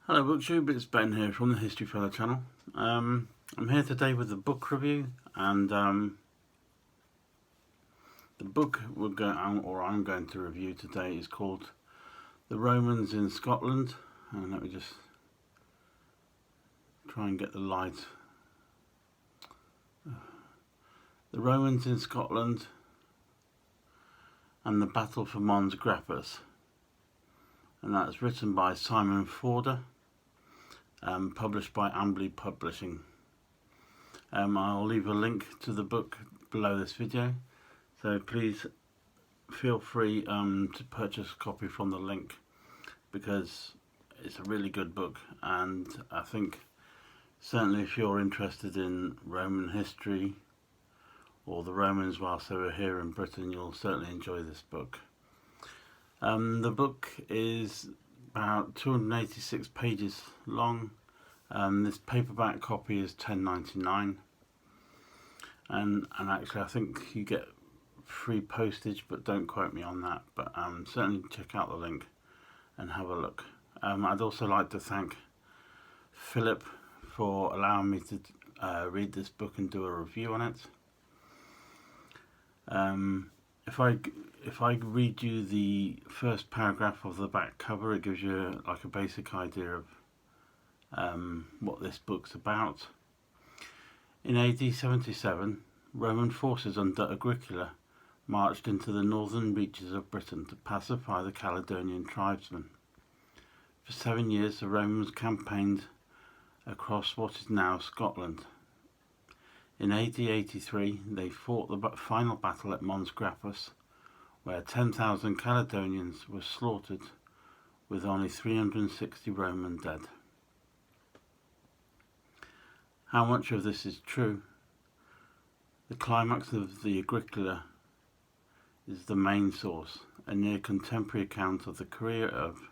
Hello Booktube, it's Ben here from the History Fellow channel. I'm here today with a book review, and the book I'm going to review today is called The Romans in Scotland. And let me just try and get the light. The Romans in Scotland and the Battle for Mons Graupius, and that's written by Simon Forder. Published by Amberley Publishing. I'll leave a link to the book below this video, so please feel free to purchase a copy from the link, because it's a really good book, and I think certainly if you're interested in Roman history or the Romans whilst they were here in Britain, you'll certainly enjoy this book. The book is about 286 pages long. This paperback copy is £10.99, and actually I think you get free postage, but don't quote me on that. But certainly check out the link and have a look. I'd also like to thank Philip for allowing me to read this book and do a review on it. If I read you the first paragraph of the back cover, it gives you like a basic idea of what this book's about. In AD 77, Roman forces under Agricola marched into the northern reaches of Britain to pacify the Caledonian tribesmen. For 7 years, the Romans campaigned across what is now Scotland. In AD 83, they fought the final battle at Mons Graupius, where 10,000 Caledonians were slaughtered, with only 360 Roman dead. How much of this is true? The climax of the Agricola is the main source, a near contemporary account of the career of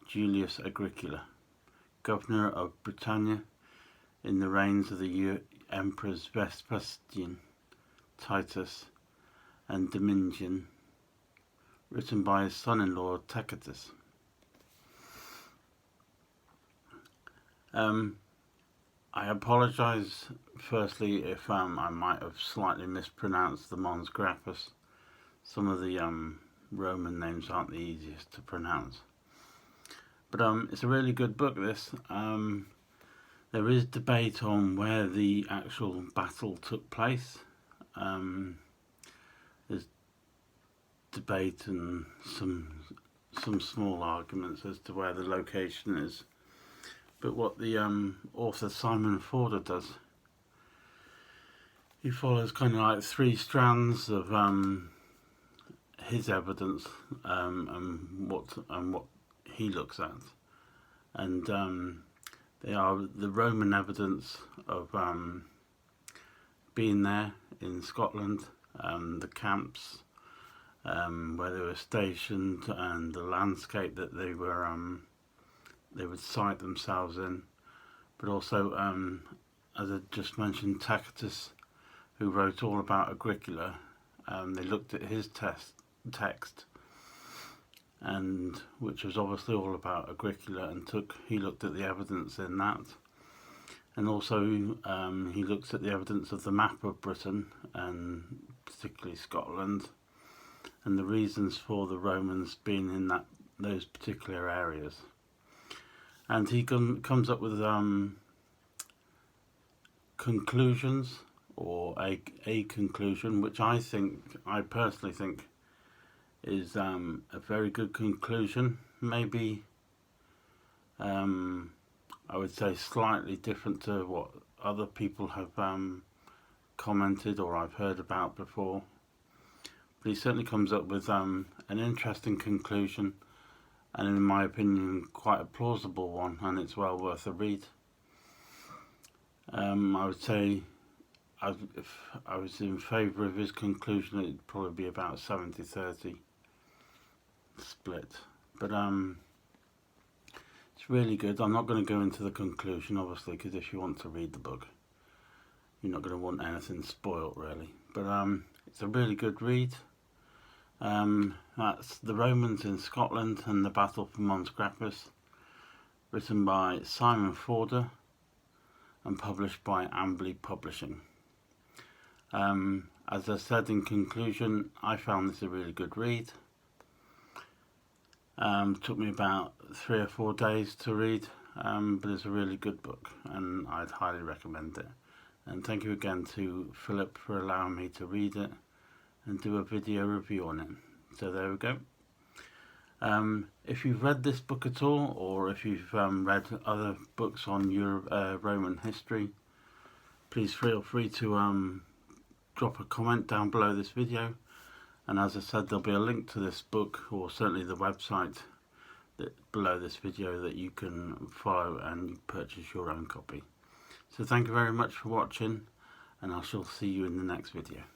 Julius Agricola, governor of Britannia in the reigns of the emperors Vespasian, Titus and Domitian, written by his son-in-law Tacitus. I apologise firstly if I might have slightly mispronounced the Mons Graupius. Some of the Roman names aren't the easiest to pronounce. But it's a really good book, this. There is debate on where the actual battle took place. There's debate and some small arguments as to where the location is. But what the author Simon Forder does, he follows kind of like three strands of his evidence and what he looks at, and they are the Roman evidence of being there in Scotland, the camps where they were stationed, and the landscape that they would site themselves in, but also, as I just mentioned, Tacitus, who wrote all about Agricola. They looked at his text, and which was obviously all about Agricola, and he looked at the evidence in that, and also he looked at the evidence of the map of Britain, and particularly Scotland, and the reasons for the Romans being in those particular areas. And he comes up with conclusions, or a conclusion, which I personally think is a very good conclusion. Maybe I would say slightly different to what other people have commented or I've heard about before. But he certainly comes up with an interesting conclusion, and in my opinion quite a plausible one, and it's well worth a read. I would say if I was in favour of his conclusion, it'd probably be about 70-30 split. But it's really good. I'm not going to go into the conclusion, obviously, because if you want to read the book, you're not going to want anything spoilt, really. But it's a really good read. That's The Romans in Scotland and the Battle for Mons Graupius, written by Simon Forder and published by Ambley Publishing. As I said in conclusion, I found this a really good read. Took me about 3 or 4 days to read, but it's a really good book and I'd highly recommend it. And thank you again to Philip for allowing me to read it and do a video review on it. So there we go. If you've read this book at all, or if you've read other books on Roman history, please feel free to drop a comment down below this video. And as I said, there'll be a link to this book, or certainly the website below this video, that you can follow and purchase your own copy. So thank you very much for watching, and I shall see you in the next video.